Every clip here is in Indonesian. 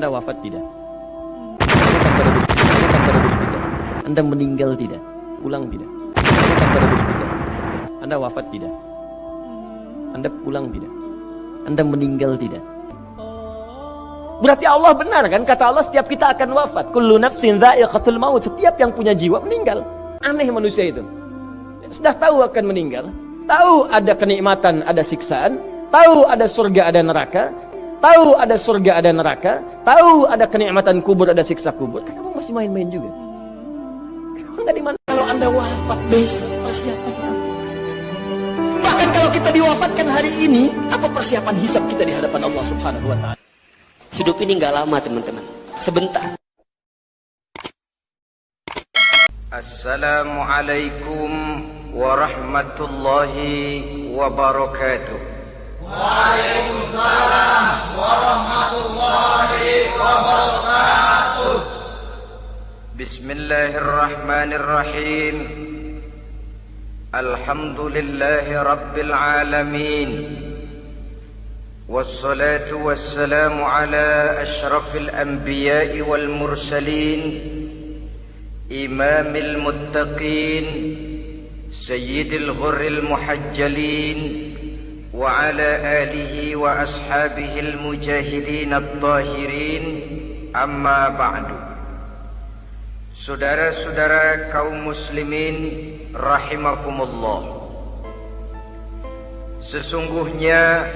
Anda wafat tidak? Ada tanpa diri tidak? Ada tanpa diri tidak? Anda meninggal tidak? Pulang tidak? Ada tanpa diri tidak? Anda wafat tidak? Anda pulang tidak? Anda meninggal tidak? Berarti Allah benar kan? Kata Allah setiap kita akan wafat. Kullu nafsin dha'iqatul maut. Setiap yang punya jiwa meninggal. Aneh manusia itu. Sudah tahu akan meninggal. Tahu ada kenikmatan, ada siksaan. Tahu ada surga, ada neraka. Tahu ada surga, ada neraka. Tahu ada kenikmatan kubur, ada siksa kubur. Kenapa masih main-main juga? Kenapa nggak dimana? Kalau Anda wafat besok, persiapan apa? Bahkan kalau kita diwafatkan hari ini, apa persiapan hisab kita di hadapan Allah Subhanahu wa Ta'ala? Hidup ini nggak lama teman-teman, sebentar. Assalamualaikum warahmatullahi wabarakatuh. Waalaikumsalam warahmatullahi wabarakatuh. Bismillahirrahmanirrahim. Alhamdulillahi rabbil alamin. Wassalatu wassalamu ala ashrafil anbiya'i wal mursalin, imamil muttaqin, sayyidil ghurril muhajjalin, wa ala alihi wa ashabihil mujahidin at-tahirin. Amma ba'du. Saudara-saudara kaum muslimin rahimakumullah, sesungguhnya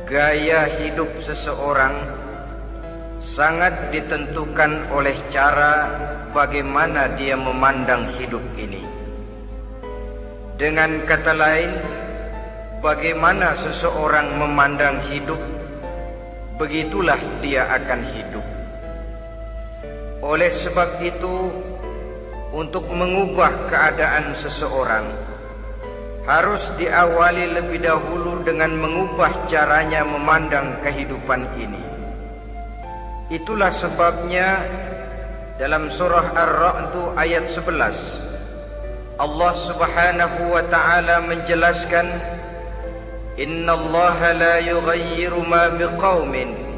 gaya hidup seseorang sangat ditentukan oleh cara bagaimana dia memandang hidup ini. Dengan kata lain, bagaimana seseorang memandang hidup, begitulah dia akan hidup. Oleh sebab itu, untuk mengubah keadaan seseorang harus diawali lebih dahulu dengan mengubah caranya memandang kehidupan ini. Itulah sebabnya dalam surah Ar-Ra'd ayat 11 Allah Subhanahu wa ta'ala menjelaskan, innallaha la yughayyiru ma biqaumin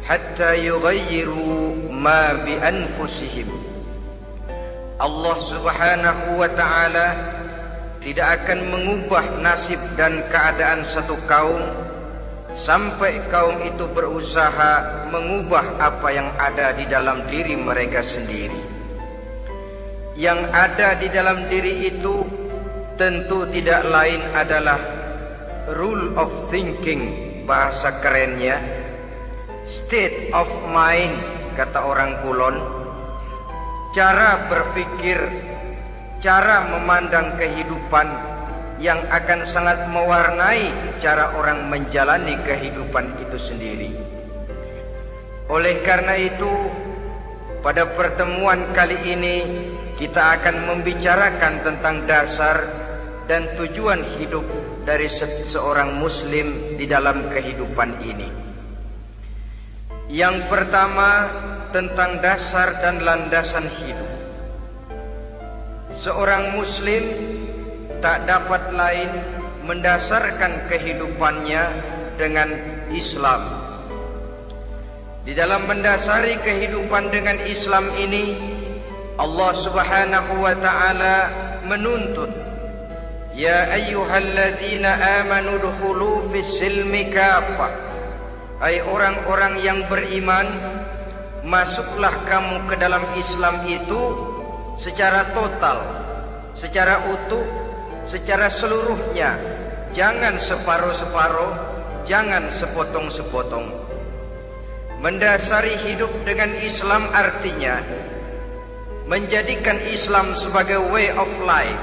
hatta yughayyiru ma bi anfusihim. Allah Subhanahu wa ta'ala tidak akan mengubah nasib dan keadaan satu kaum sampai kaum itu berusaha mengubah apa yang ada di dalam diri mereka sendiri. Yang ada di dalam diri itu tentu tidak lain adalah rule of thinking, bahasa kerennya state of mind, kata orang Kulon, cara berpikir, cara memandang kehidupan yang akan sangat mewarnai cara orang menjalani kehidupan itu sendiri. Oleh karena itu, pada pertemuan kali ini kita akan membicarakan tentang dasar dan tujuan hidup dari seorang muslim di dalam kehidupan ini. Yang pertama, tentang dasar dan landasan hidup. Seorang muslim tak dapat lain mendasarkan kehidupannya dengan Islam. Di dalam mendasari kehidupan dengan Islam ini, Allah Subhanahu wa ta'ala menuntut, ya ayyuhalladzina amanu dukhulu fis silmi kafah. Hai orang-orang yang beriman, masuklah kamu ke dalam Islam itu secara total, secara utuh, secara seluruhnya. Jangan separuh-separuh, jangan sepotong-sepotong. Mendasari hidup dengan Islam artinya menjadikan Islam sebagai way of life,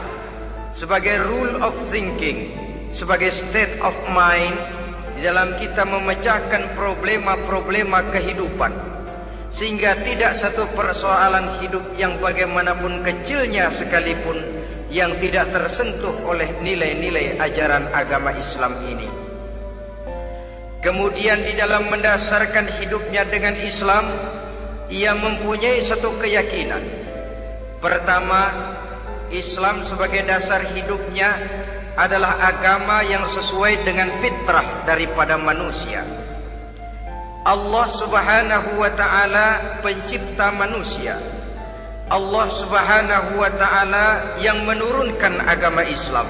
sebagai rule of thinking, sebagai state of mind di dalam kita memecahkan problema-problema kehidupan, sehingga tidak satu persoalan hidup yang bagaimanapun kecilnya sekalipun yang tidak tersentuh oleh nilai-nilai ajaran agama Islam ini. Kemudian di dalam mendasarkan hidupnya dengan Islam, ia mempunyai satu keyakinan. Pertama, Islam sebagai dasar hidupnya adalah agama yang sesuai dengan fitrah daripada manusia. Allah Subhanahu wa ta'ala pencipta manusia. Allah Subhanahu wa ta'ala yang menurunkan agama Islam.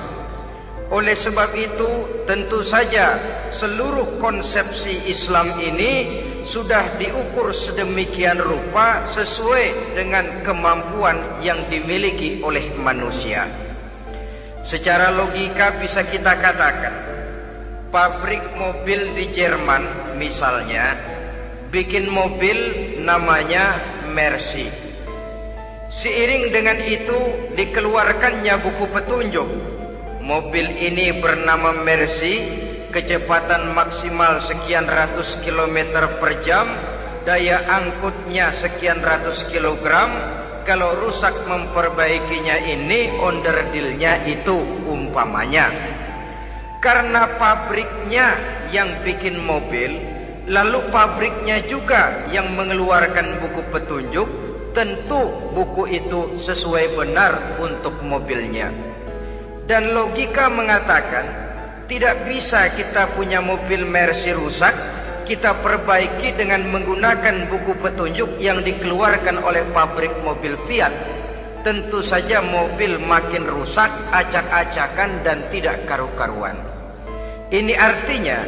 Oleh sebab itu, tentu saja seluruh konsepsi Islam ini sudah diukur sedemikian rupa sesuai dengan kemampuan yang dimiliki oleh manusia. Secara logika bisa kita katakan, pabrik mobil di Jerman misalnya bikin mobil namanya Mercy. Seiring dengan itu dikeluarkannya buku petunjuk. Mobil ini bernama Mercy, kecepatan maksimal sekian ratus kilometer per jam, daya angkutnya sekian ratus kilogram. Kalau rusak memperbaikinya ini onderdilnya itu umpamanya. Karena pabriknya yang bikin mobil, lalu pabriknya juga yang mengeluarkan buku petunjuk, tentu buku itu sesuai benar untuk mobilnya. Dan logika mengatakan tidak bisa kita punya mobil Mercy rusak, kita perbaiki dengan menggunakan buku petunjuk yang dikeluarkan oleh pabrik mobil Fiat. Tentu saja mobil makin rusak, acak-acakan dan tidak karu-karuan. Ini artinya,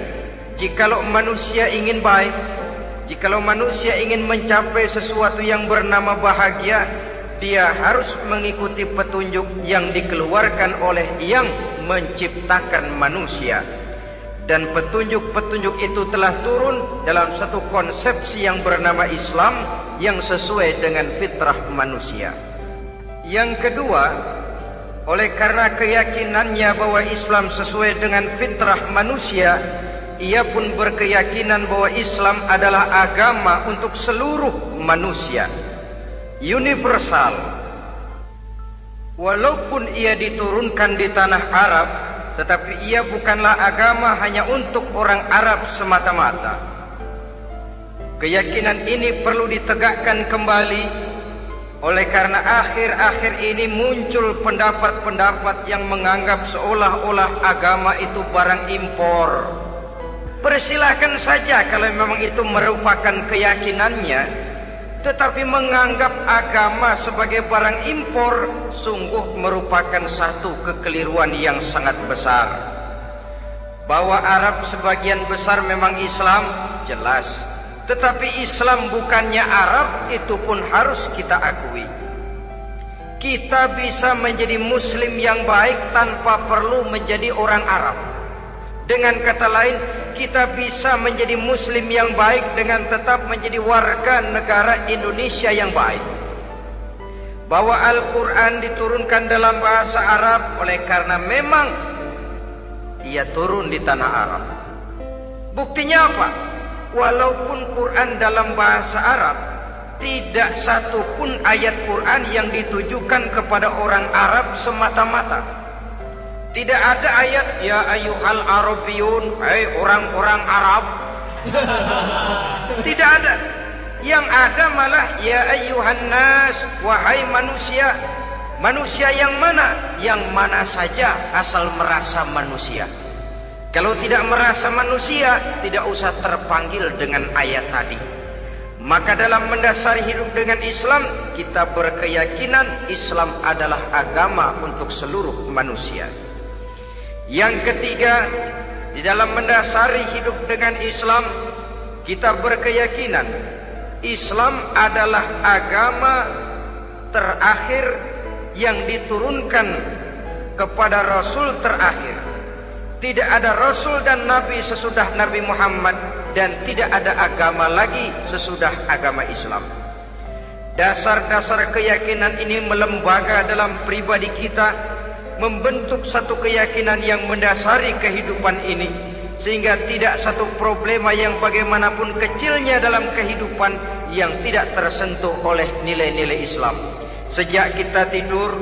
jikalau manusia ingin baik, jikalau manusia ingin mencapai sesuatu yang bernama bahagia, dia harus mengikuti petunjuk yang dikeluarkan oleh yang menciptakan manusia. Dan petunjuk-petunjuk itu telah turun dalam satu konsepsi yang bernama Islam yang sesuai dengan fitrah manusia. Yang kedua, oleh karena keyakinannya bahwa Islam sesuai dengan fitrah manusia, ia pun berkeyakinan bahwa Islam adalah agama untuk seluruh manusia, universal. Walaupun ia diturunkan di tanah Arab, tetapi ia bukanlah agama hanya untuk orang Arab semata-mata. Keyakinan ini perlu ditegakkan kembali, oleh karena akhir-akhir ini muncul pendapat-pendapat yang menganggap seolah-olah agama itu barang impor. Persilahkan saja kalau memang itu merupakan keyakinannya, tetapi menganggap agama sebagai barang impor sungguh merupakan satu kekeliruan yang sangat besar. Bahwa Arab sebagian besar memang Islam, jelas. Tetapi Islam bukannya Arab, itu pun harus kita akui. Kita bisa menjadi Muslim yang baik tanpa perlu menjadi orang Arab. Dengan kata lain, kita bisa menjadi Muslim yang baik dengan tetap menjadi warga negara Indonesia yang baik. Bahwa Al-Quran diturunkan dalam bahasa Arab oleh karena memang ia turun di tanah Arab. Buktinya apa? Walaupun Quran dalam bahasa Arab, tidak satu pun ayat Quran yang ditujukan kepada orang Arab semata-mata. Tidak ada ayat ya ayyuhal arabiyun, hai orang-orang Arab. Tidak ada. Yang ada malah ya ayyuhan nas, wahai manusia. Manusia yang mana? Yang mana saja asal merasa manusia. Kalau tidak merasa manusia, tidak usah terpanggil dengan ayat tadi. Maka dalam mendasari hidup dengan Islam, kita berkeyakinan Islam adalah agama untuk seluruh manusia. Yang ketiga, di dalam mendasari hidup dengan Islam, kita berkeyakinan Islam adalah agama terakhir yang diturunkan kepada Rasul terakhir. Tidak ada Rasul dan Nabi sesudah Nabi Muhammad, dan tidak ada agama lagi sesudah agama Islam. Dasar-dasar keyakinan ini melembaga dalam pribadi kita, membentuk satu keyakinan yang mendasari kehidupan ini, sehingga tidak satu problema yang bagaimanapun kecilnya dalam kehidupan yang tidak tersentuh oleh nilai-nilai Islam. Sejak kita tidur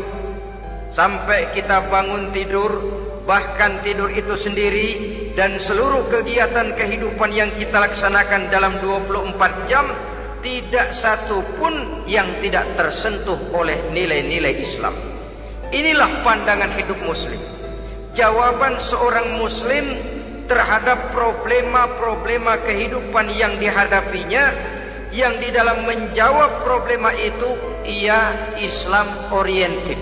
sampai kita bangun tidur, bahkan tidur itu sendiri dan seluruh kegiatan kehidupan yang kita laksanakan dalam 24 jam, tidak satu pun yang tidak tersentuh oleh nilai-nilai Islam. Inilah pandangan hidup Muslim. Jawaban seorang Muslim terhadap problema-problema kehidupan yang dihadapinya, yang di dalam menjawab problema itu ia Islam oriented,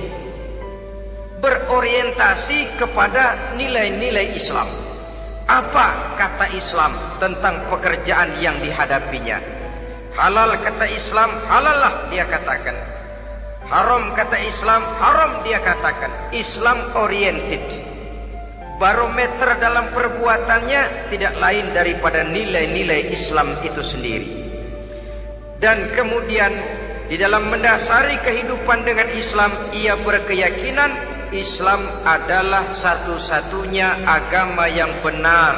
berorientasi kepada nilai-nilai Islam. Apa kata Islam tentang pekerjaan yang dihadapinya? Halal kata Islam, halallah dia katakan. Haram kata Islam, haram dia katakan. Islam oriented. Barometer dalam perbuatannya tidak lain daripada nilai-nilai Islam itu sendiri. Dan kemudian di dalam mendasari kehidupan dengan Islam, ia berkeyakinan Islam adalah satu-satunya agama yang benar.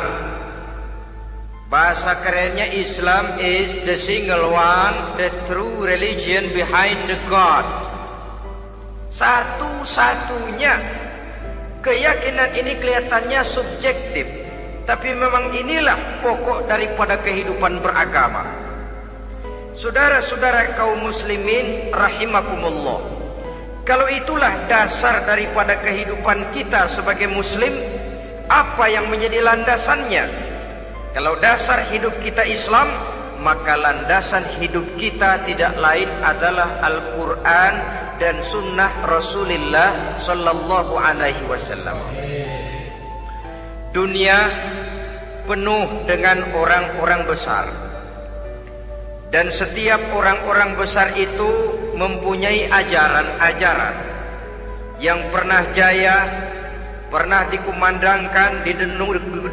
Bahasa kerennya, Islam is the single one, the true religion behind the God. Satu-satunya. Keyakinan ini kelihatannya subjektif, tapi memang inilah pokok daripada kehidupan beragama. Saudara-saudara kaum muslimin rahimakumullah, kalau itulah dasar daripada kehidupan kita sebagai muslim, apa yang menjadi landasannya? Kalau dasar hidup kita Islam, maka landasan hidup kita tidak lain adalah Al-Quran dan sunnah Rasulullah sallallahu alaihi wasallam. Dunia penuh dengan orang-orang besar, dan setiap orang-orang besar itu mempunyai ajaran-ajaran yang pernah jaya, pernah dikumandangkan,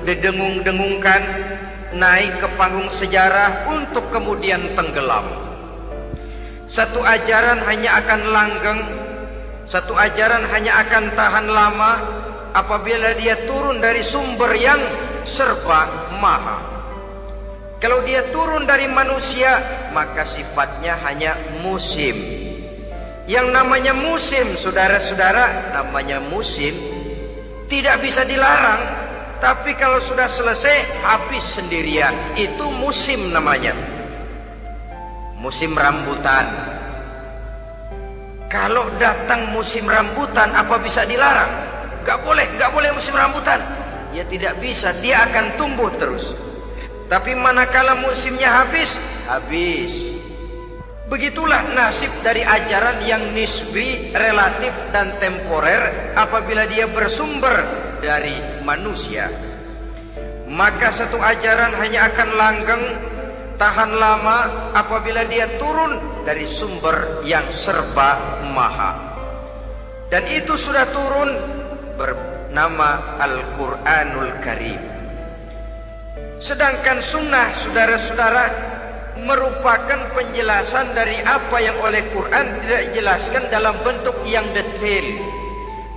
didengung-dengungkan, naik ke panggung sejarah untuk kemudian tenggelam. Satu ajaran hanya akan langgeng, satu ajaran hanya akan tahan lama apabila dia turun dari sumber yang serba maha. Kalau dia turun dari manusia, maka sifatnya hanya musim. Yang namanya musim, saudara-saudara, namanya musim tidak bisa dilarang, tapi kalau sudah selesai habis sendirian. Itu musim namanya. Musim rambutan. Kalau datang musim rambutan, apa bisa dilarang? Gak boleh musim rambutan. Ya tidak bisa, dia akan tumbuh terus. Tapi manakala musimnya habis. Begitulah nasib dari ajaran yang nisbi, relatif dan temporer apabila dia bersumber dari manusia. Maka satu ajaran hanya akan langgeng, tahan lama apabila dia turun dari sumber yang serba maha. Dan itu sudah turun bernama Al-Quranul Karim. Sedangkan sunnah, saudara-saudara, merupakan penjelasan dari apa yang oleh Quran tidak dijelaskan dalam bentuk yang detail,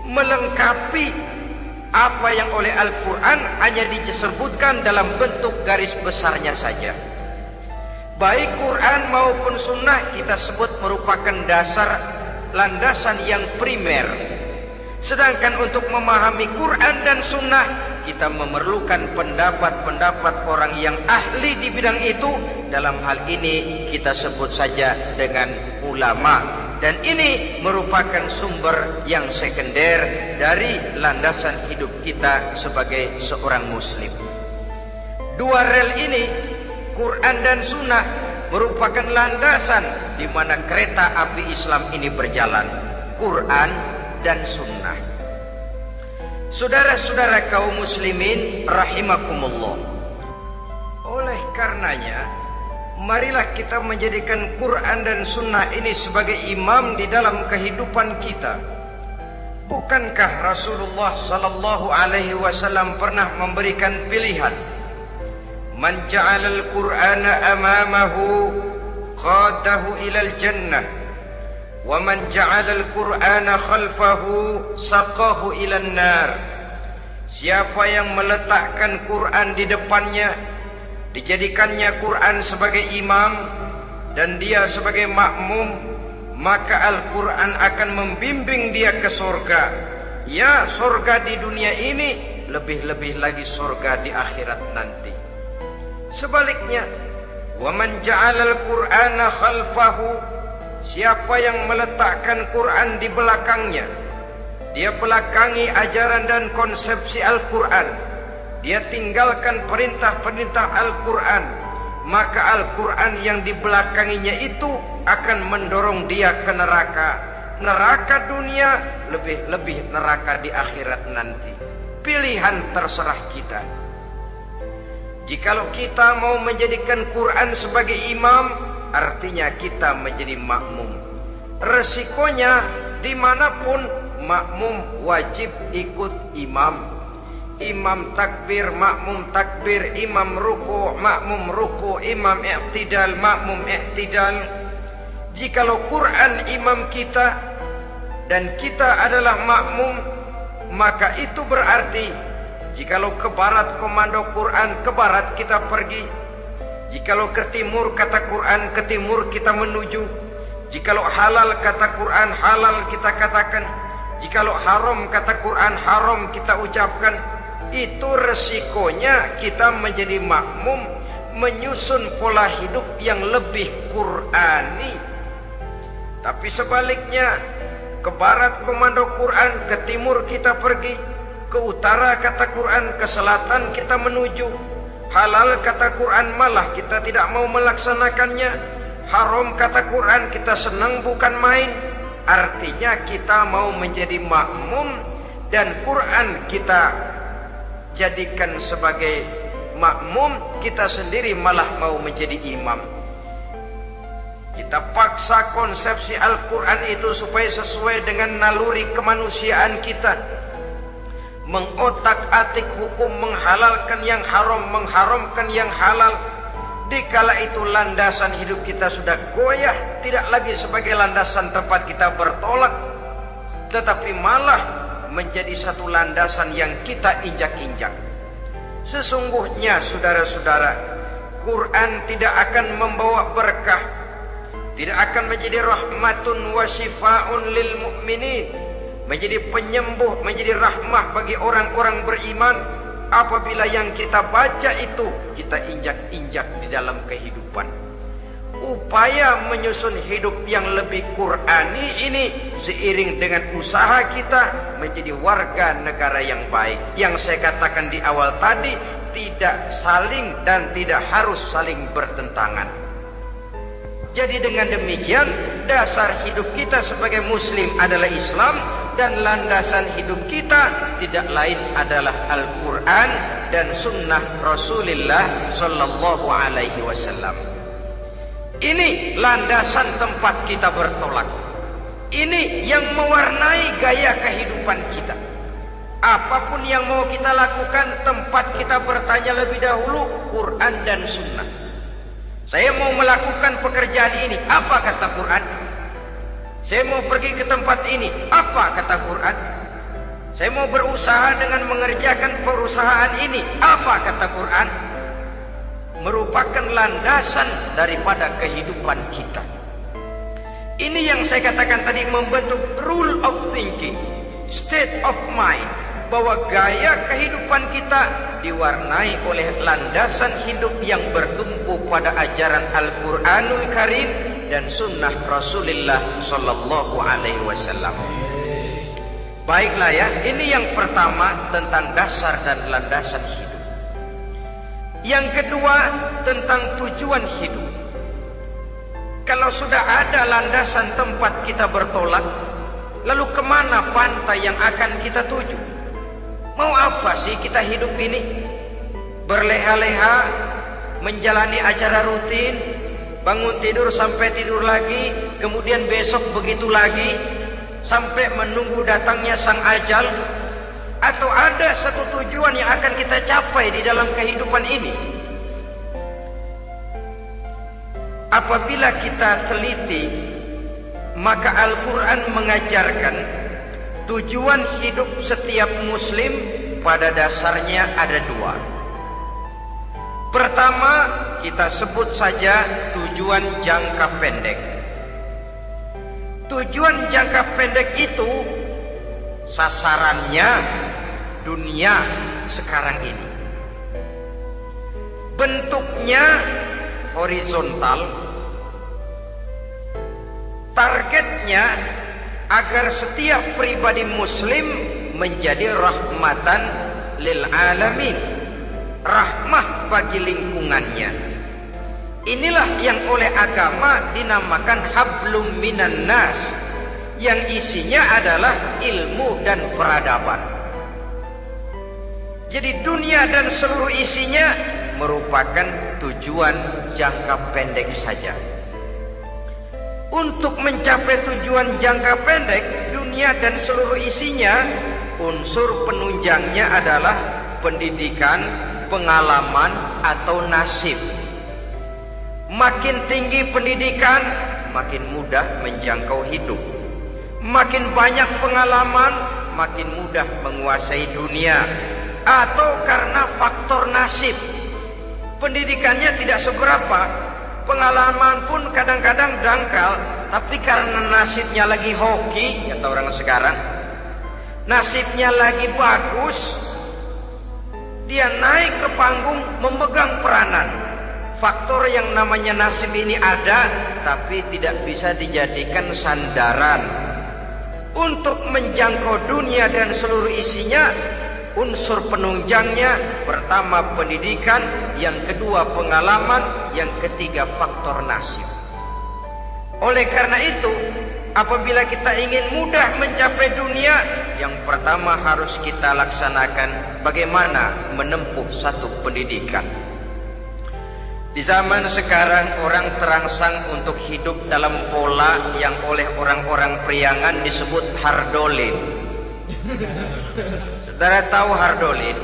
melengkapi apa yang oleh Al-Quran hanya disebutkan dalam bentuk garis besarnya saja. Baik Quran maupun sunnah kita sebut merupakan dasar, landasan yang primer. Sedangkan untuk memahami Quran dan sunnah, kita memerlukan pendapat-pendapat orang yang ahli di bidang itu. Dalam hal ini kita sebut saja dengan ulama. Dan ini merupakan sumber yang sekunder dari landasan hidup kita sebagai seorang muslim. Dua rel ini, Quran dan sunnah, merupakan landasan di mana kereta api Islam ini berjalan. Quran dan sunnah. Saudara-saudara kaum muslimin rahimakumullah, oleh karenanya marilah kita menjadikan Quran dan sunnah ini sebagai imam di dalam kehidupan kita. Bukankah Rasulullah sallallahu alaihi wasallam pernah memberikan pilihan, man ja'alal Qur'ana amamahu qadahu ilal jannah wa man ja'alal Qur'ana khalfahu saqahu ilan nar. Siapa yang meletakkan Quran di depannya, dijadikannya Quran sebagai imam dan dia sebagai makmum, maka Al-Quran akan membimbing dia ke surga. Ya, surga di dunia ini, lebih-lebih lagi surga di akhirat nanti. Sebaliknya, wa man ja'alal Qur'ana khalfahu, siapa yang meletakkan Quran di belakangnya, dia belakangi ajaran dan konsepsi Al-Quran, dia tinggalkan perintah-perintah Al-Quran, maka Al-Quran yang dibelakanginya itu akan mendorong dia ke neraka. Neraka dunia, lebih-lebih neraka di akhirat nanti. Pilihan terserah kita. Jikalau kita mau menjadikan Quran sebagai imam, artinya kita menjadi makmum. Resikonya dimanapun makmum wajib ikut imam. Imam takbir, makmum takbir, imam ruku, makmum ruku, imam i'tidal, makmum i'tidal. Jikalau Quran imam kita dan kita adalah makmum, maka itu berarti jikalau ke barat komando Quran, ke barat kita pergi. Jikalau ke timur kata Quran, ke timur kita menuju. Jikalau halal kata Quran, halal kita katakan. Jikalau haram kata Quran, haram kita ucapkan. Itu resikonya kita menjadi makmum, menyusun pola hidup yang lebih Qurani. Tapi sebaliknya, ke barat komando Quran, ke timur kita pergi. Ke utara kata Quran, ke selatan kita menuju. Halal kata Quran, malah kita tidak mau melaksanakannya. Haram kata Quran, kita senang bukan main. Artinya kita mau menjadi makmum, dan Quran kita jadikan sebagai makmum, kita sendiri malah mau menjadi imam. Kita paksa konsepsi Al-Quran itu supaya sesuai dengan naluri kemanusiaan kita. Mengotak-atik hukum, menghalalkan yang haram, mengharamkan yang halal. Dikala itu landasan hidup kita sudah goyah, tidak lagi sebagai landasan tempat kita bertolak, tetapi malah menjadi satu landasan yang kita injak-injak. Sesungguhnya saudara-saudara, Quran tidak akan membawa berkah, tidak akan menjadi rahmatun wa syifaun lil mu'minin, menjadi penyembuh, menjadi rahmah bagi orang-orang beriman, apabila yang kita baca itu kita injak-injak di dalam kehidupan. Upaya menyusun hidup yang lebih Qurani ini seiring dengan usaha kita menjadi warga negara yang baik. Yang saya katakan di awal tadi, tidak saling dan tidak harus saling bertentangan. Jadi dengan demikian, dasar hidup kita sebagai muslim adalah Islam, dan landasan hidup kita tidak lain adalah Al-Quran dan sunnah Rasulullah Sallallahu Alaihi Wasallam. Ini landasan tempat kita bertolak. Ini yang mewarnai gaya kehidupan kita. Apapun yang mau kita lakukan, tempat kita bertanya lebih dahulu Quran dan sunnah. Saya mau melakukan pekerjaan ini, apa kata Quran? Saya mau pergi ke tempat ini, apa kata Quran? Saya mau berusaha dengan mengerjakan perusahaan ini, apa kata Quran? Merupakan landasan daripada kehidupan kita. Ini yang saya katakan tadi, membentuk rule of thinking, state of mind, bahwa gaya kehidupan kita diwarnai oleh landasan hidup yang bertumpu pada ajaran Al-Quranul Karim dan sunnah Rasulullah Sallallahu Alaihi Wasallam. Baiklah ya, ini yang pertama tentang dasar dan landasan hidup. Yang kedua tentang tujuan hidup. Kalau sudah ada landasan tempat kita bertolak, lalu kemana pantai yang akan kita tuju? Mau apa sih kita hidup ini? Berleha-leha, menjalani acara rutin, bangun tidur sampai tidur lagi, kemudian besok begitu lagi, sampai menunggu datangnya sang ajal? Atau ada satu tujuan yang akan kita capai di dalam kehidupan ini? Apabila kita teliti, maka Al-Quran mengajarkan tujuan hidup setiap muslim pada dasarnya ada dua. Pertama, kita sebut saja tujuan jangka pendek. Tujuan jangka pendek itu sasarannya dunia sekarang ini. Bentuknya horizontal. Targetnya agar setiap pribadi muslim menjadi rahmatan lil alamin, rahmah bagi lingkungannya. Inilah yang oleh agama dinamakan hablum minan nas, yang isinya adalah ilmu dan peradaban. Jadi dunia dan seluruh isinya merupakan tujuan jangka pendek saja. Untuk mencapai tujuan jangka pendek, dunia dan seluruh isinya, unsur penunjangnya adalah pendidikan, pengalaman, atau nasib. Makin tinggi pendidikan, makin mudah menjangkau hidup. Makin banyak pengalaman, makin mudah menguasai dunia. Atau karena faktor nasib, pendidikannya tidak seberapa, pengalaman pun kadang-kadang dangkal, tapi karena nasibnya lagi hoki, kata orang sekarang, nasibnya lagi bagus, dia naik ke panggung memegang peranan. Faktor yang namanya nasib ini ada, tapi tidak bisa dijadikan sandaran. Untuk menjangkau dunia dan seluruh isinya, unsur penunjangnya pertama pendidikan, yang kedua pengalaman, yang ketiga faktor nasib. Oleh karena itu, apabila kita ingin mudah mencapai dunia, yang pertama harus kita laksanakan bagaimana menempuh satu pendidikan. Di zaman sekarang orang terangsang untuk hidup dalam pola yang oleh orang-orang priangan disebut hardolin. Saudara tahu hardolin?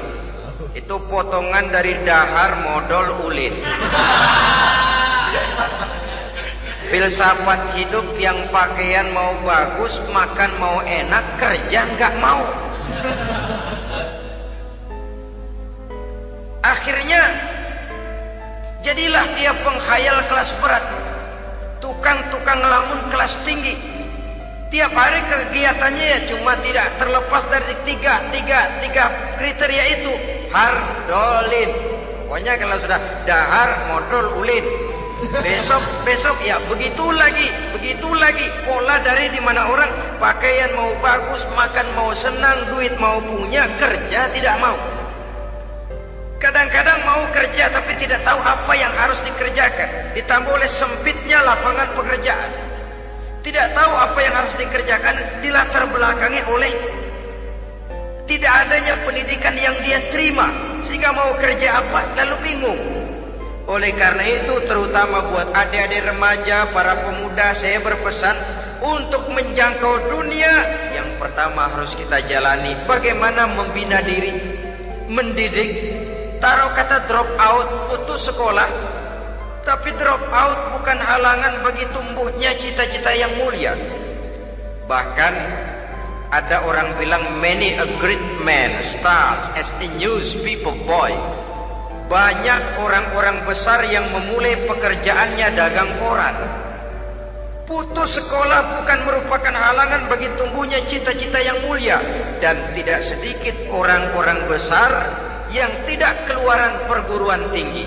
Itu potongan dari dahar modal ulin. Filsafat hidup yang pakaian mau bagus, makan mau enak, kerja nggak mau. Akhirnya jadilah dia penghayal kelas berat, tukang-tukang ngelamun kelas tinggi. Tiap hari kegiatannya ya cuma tidak terlepas dari tiga kriteria itu. Hardolin. Pokoknya kalau sudah dahar, modal, ulin. Besok ya begitu lagi. Pola dari dimana orang pakaian mau bagus, makan mau senang, duit mau punya, kerja tidak mau. Kadang-kadang mau kerja tapi tidak tahu apa yang harus dikerjakan. Ditambah oleh sempitnya lapangan pekerjaan. Tidak tahu apa yang harus dikerjakan, dilatar belakangi oleh tidak adanya pendidikan yang dia terima. Sehingga mau kerja apa lalu bingung. Oleh karena itu, terutama buat adik-adik remaja, para pemuda, saya berpesan untuk menjangkau dunia, yang pertama harus kita jalani bagaimana membina diri, mendidik. Taruh kata drop out, putus sekolah. Tapi drop out bukan halangan bagi tumbuhnya cita-cita yang mulia. Bahkan ada orang bilang many a great man starts as a newspaper boy. Banyak orang-orang besar yang memulai pekerjaannya dagang koran. Putus sekolah bukan merupakan halangan bagi tumbuhnya cita-cita yang mulia. Dan tidak sedikit orang-orang besar yang tidak keluaran perguruan tinggi.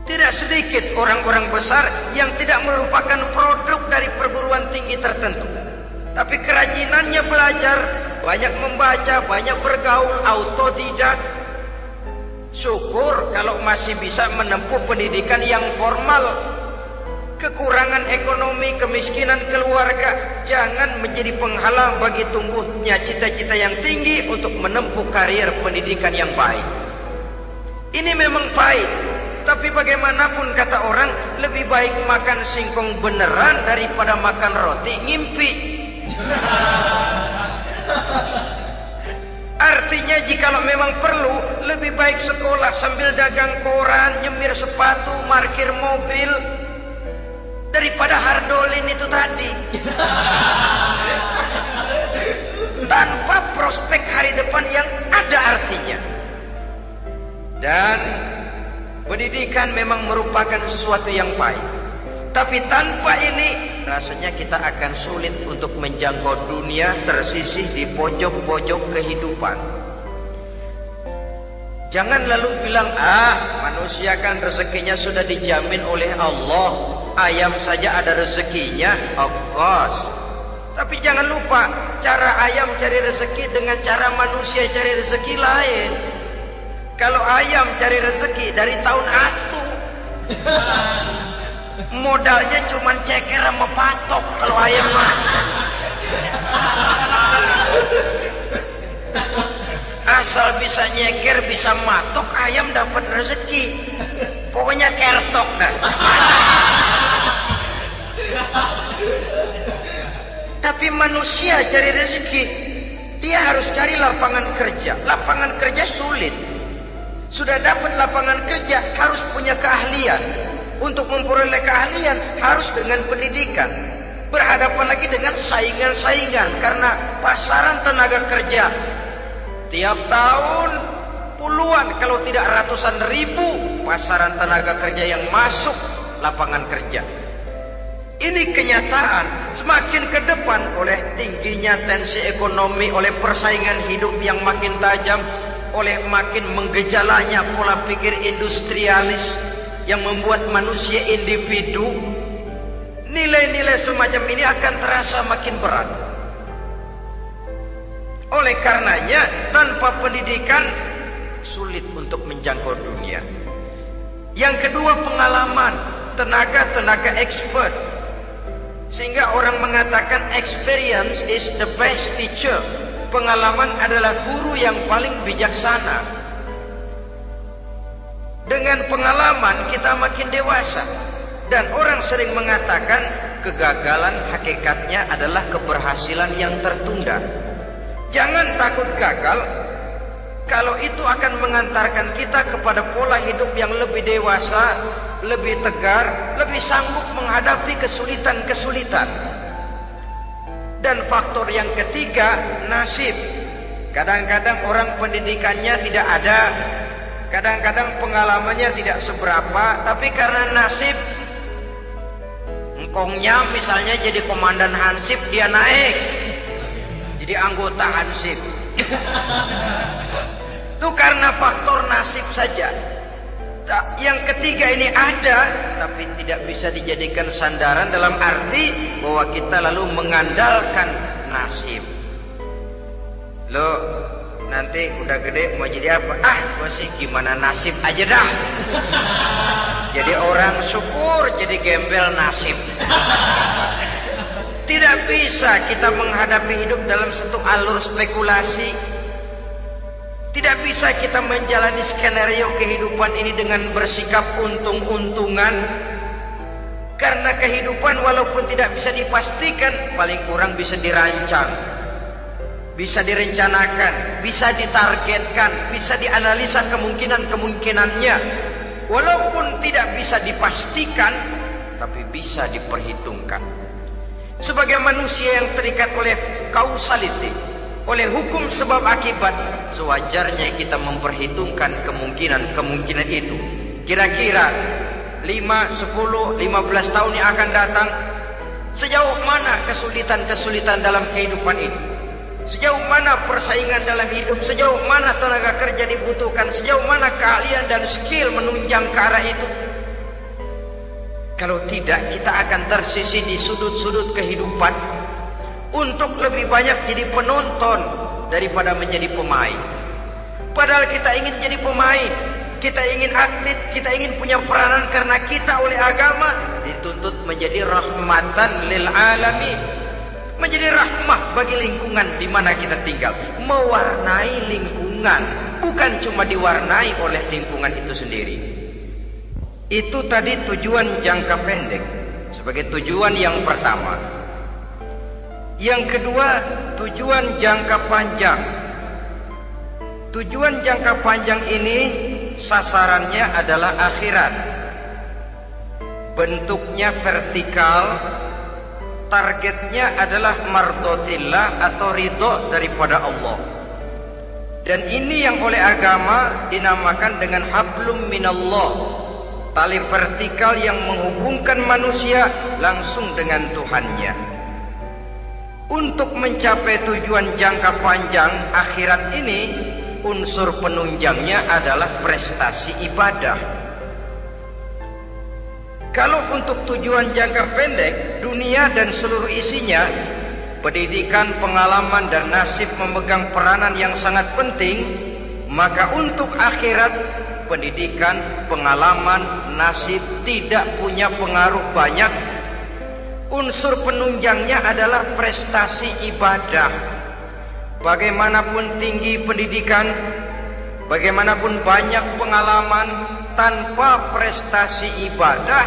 Tidak sedikit orang-orang besar yang tidak merupakan produk dari perguruan tinggi tertentu. Tapi kerajinannya belajar, banyak membaca, banyak bergaul, autodidak. Syukur kalau masih bisa menempuh pendidikan yang formal. Kekurangan ekonomi, kemiskinan keluarga jangan menjadi penghalang bagi tumbuhnya cita-cita yang tinggi untuk menempuh karier pendidikan yang baik. Ini memang pahit, tapi bagaimanapun kata orang, lebih baik makan singkong beneran daripada makan roti ngimpi. Artinya jikalau memang perlu, lebih baik sekolah sambil dagang koran, nyemir sepatu, parkir mobil, daripada hardolin itu tadi. Tanpa prospek hari depan yang ada artinya. Dan pendidikan memang merupakan sesuatu yang baik. Tapi tanpa ini rasanya kita akan sulit untuk menjangkau dunia, tersisih di pojok-pojok kehidupan. Jangan lalu bilang, manusia kan rezekinya sudah dijamin oleh Allah. Ayam saja ada rezekinya, of course. Tapi jangan lupa, cara ayam cari rezeki dengan cara manusia cari rezeki lain. Kalau ayam cari rezeki dari tahun atu, modalnya cuma ceker sama patok. Kalau ayam mah asal bisa nyeker, bisa matok, ayam dapat rezeki. Pokoknya kertok dah. Tapi manusia cari rezeki, dia harus cari lapangan kerja. Lapangan kerja sulit. Sudah dapat lapangan kerja, harus punya keahlian. Untuk memperoleh keahlian, harus dengan pendidikan. Berhadapan lagi dengan saingan-saingan, karena pasaran tenaga kerja tiap tahun puluhan, kalau tidak ratusan ribu pasaran tenaga kerja yang masuk lapangan kerja. Ini kenyataan. Semakin ke depan, oleh tingginya tensi ekonomi, oleh persaingan hidup yang makin tajam, oleh makin menggejalanya pola pikir industrialis yang membuat manusia individu, nilai-nilai semacam ini akan terasa makin berat. Oleh karenanya, tanpa pendidikan sulit untuk menjangkau dunia. Yang kedua, pengalaman, tenaga expert. Sehingga orang mengatakan experience is the best teacher. Pengalaman adalah guru yang paling bijaksana. Dengan pengalaman kita makin dewasa. Dan orang sering mengatakan kegagalan hakikatnya adalah keberhasilan yang tertunda. Jangan takut gagal, kalau itu akan mengantarkan kita kepada pola hidup yang lebih dewasa, lebih tegar, lebih sanggup menghadapi kesulitan-kesulitan. Dan faktor yang ketiga, nasib. Kadang-kadang orang pendidikannya tidak ada, kadang-kadang pengalamannya tidak seberapa, tapi karena nasib, engkongnya misalnya jadi komandan Hansip, dia naik jadi anggota Hansip. Itu karena faktor nasib saja. Yang ketiga ini ada, tapi tidak bisa dijadikan sandaran dalam arti bahwa kita lalu mengandalkan nasib. Lo nanti udah gede mau jadi apa? Gua sih gimana nasib aja dah. Jadi orang syukur, jadi gembel nasib. Tidak bisa kita menghadapi hidup dalam satu alur spekulasi. Tidak bisa kita menjalani skenario kehidupan ini dengan bersikap untung-untungan. Karena kehidupan walaupun tidak bisa dipastikan, paling kurang bisa dirancang, bisa direncanakan, bisa ditargetkan, bisa dianalisa kemungkinan-kemungkinannya. Walaupun tidak bisa dipastikan, tapi bisa diperhitungkan. Sebagai manusia yang terikat oleh causality, oleh hukum sebab akibat, sewajarnya kita memperhitungkan kemungkinan-kemungkinan itu. Kira-kira 5, 10, 15 tahun yang akan datang, sejauh mana kesulitan-kesulitan dalam kehidupan ini, sejauh mana persaingan dalam hidup, sejauh mana tenaga kerja dibutuhkan, sejauh mana keahlian dan skill menunjang ke arah itu. Kalau tidak, kita akan tersisih di sudut-sudut kehidupan untuk lebih banyak jadi penonton daripada menjadi pemain. Padahal kita ingin jadi pemain, kita ingin aktif, kita ingin punya peranan, karena kita oleh agama dituntut menjadi rahmatan lil alamin, menjadi rahmah bagi lingkungan di mana kita tinggal, mewarnai lingkungan, bukan cuma diwarnai oleh lingkungan itu sendiri. Itu tadi tujuan jangka pendek sebagai tujuan yang pertama. Yang kedua, tujuan jangka panjang. Tujuan jangka panjang ini sasarannya adalah akhirat. Bentuknya vertikal, targetnya adalah mardotillah atau ridho daripada Allah. Dan ini yang oleh agama dinamakan dengan hablum minallah, tali vertikal yang menghubungkan manusia langsung dengan Tuhannya. Untuk mencapai tujuan jangka panjang akhirat ini, unsur penunjangnya adalah prestasi ibadah. Kalau untuk tujuan jangka pendek, dunia dan seluruh isinya, pendidikan, pengalaman dan nasib memegang peranan yang sangat penting, Maka untuk akhirat, pendidikan, pengalaman, nasib tidak punya pengaruh banyak. Unsur penunjangnya adalah prestasi ibadah. Bagaimanapun tinggi pendidikan, bagaimanapun banyak pengalaman, tanpa prestasi ibadah,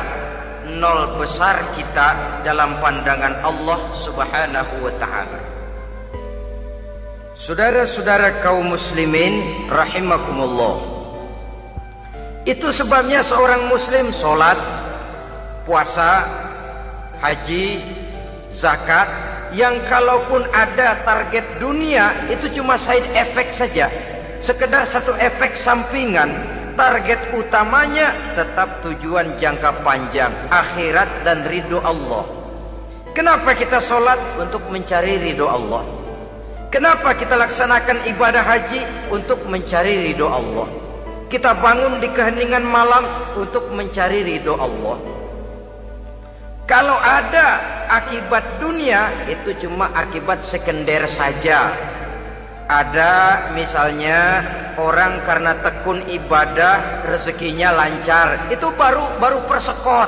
nol besar kita dalam pandangan Allah Subhanahu wa ta'ala. Saudara-saudara kaum muslimin rahimakumullah, itu sebabnya seorang muslim sholat, puasa, haji, zakat, yang kalaupun ada target dunia itu cuma side effect saja, sekedar satu efek sampingan. Target utamanya tetap tujuan jangka panjang, akhirat dan ridho Allah. Kenapa kita sholat? Untuk mencari ridho Allah. Kenapa kita laksanakan ibadah haji? Untuk mencari ridho Allah. Kita bangun di keheningan malam untuk mencari ridho Allah. Kalau ada akibat dunia, itu cuma akibat sekunder saja. Ada misalnya orang karena tekun ibadah rezekinya lancar, itu baru persekot,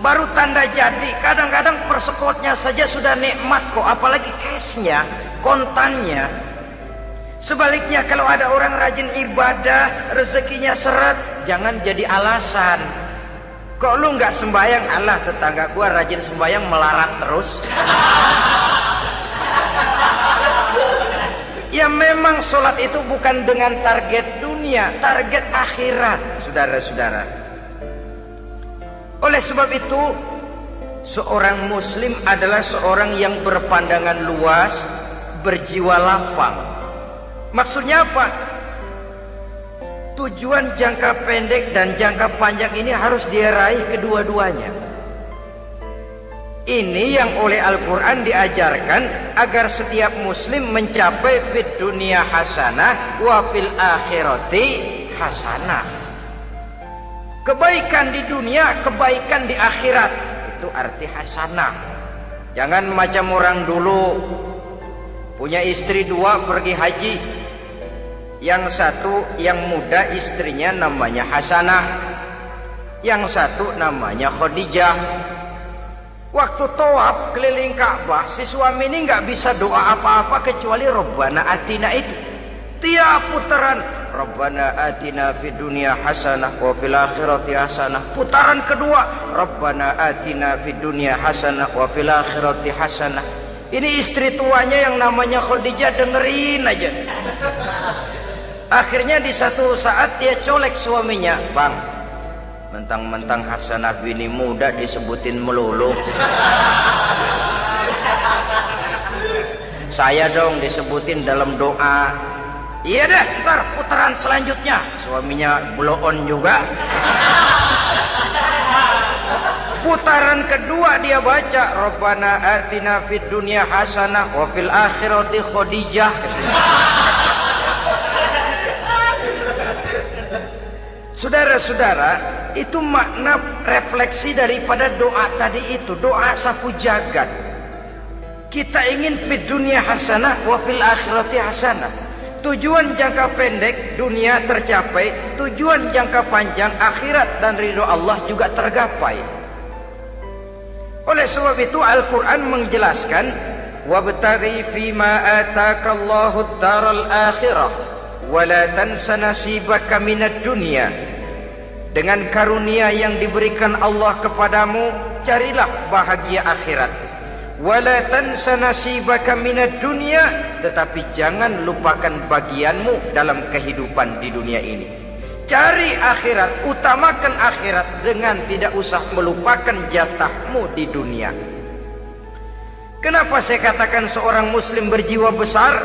baru tanda jadi. Kadang-kadang persekotnya saja sudah nikmat kok, apalagi cashnya, kontannya. Sebaliknya kalau ada orang rajin ibadah, rezekinya seret, jangan jadi alasan. Kok lu nggak sembayang? Alah, tetangga gua rajin sembayang melarat terus. Ya memang sholat itu bukan dengan target dunia, target akhirat, saudara-saudara. Oleh sebab itu, seorang muslim adalah seorang yang berpandangan luas, berjiwa lapang. Maksudnya apa? Tujuan jangka pendek dan jangka panjang ini harus dia raih kedua-duanya. Ini yang oleh Al-Quran diajarkan agar setiap muslim mencapai fid dunia hasanah wa fil akhirati hasanah. Kebaikan di dunia, kebaikan di akhirat, itu arti hasanah. Jangan macam orang dulu, punya istri dua pergi haji. Yang satu yang muda istrinya namanya Hasanah, yang satu namanya Khadijah. Waktu tawaf keliling Ka'bah, si suami ini nggak bisa doa apa-apa kecuali Rabbana Atina itu. Tiap putaran Rabbana Atina fid dunya hasanah wa fil akhirati hasanah. Putaran kedua Rabbana Atina fid dunya hasanah wa fil akhirati hasanah. Ini istri tuanya yang namanya Khadijah dengerin aja. Akhirnya di satu saat dia colek suaminya, "Bang, mentang-mentang Hasanah bini muda disebutin melulu. Saya dong disebutin dalam doa." "Iya deh, ntar putaran selanjutnya." Suaminya blow on juga. Putaran kedua dia baca Rabbana atina fid dunya hasanah wa fil akhirati Khadijah. Saudara-saudara, itu makna refleksi daripada doa tadi itu, doa sapu jagat. Kita ingin fid dunya hasanah wa fil akhirati hasanah. Tujuan jangka pendek dunia tercapai, tujuan jangka panjang akhirat dan ridho Allah juga tergapai. Oleh sebab itu Al-Quran menjelaskan, wabtaghi fima atakallahu ad-daral akhirah wa la tansa nasibaka minad dunya. Dengan karunia yang diberikan Allah kepadamu, carilah bahagia akhirat. Wala tansa nasibaka minad dunya, tetapi jangan lupakan bagianmu dalam kehidupan di dunia ini. Cari akhirat, utamakan akhirat dengan tidak usah melupakan jatahmu di dunia. Kenapa saya katakan seorang muslim berjiwa besar?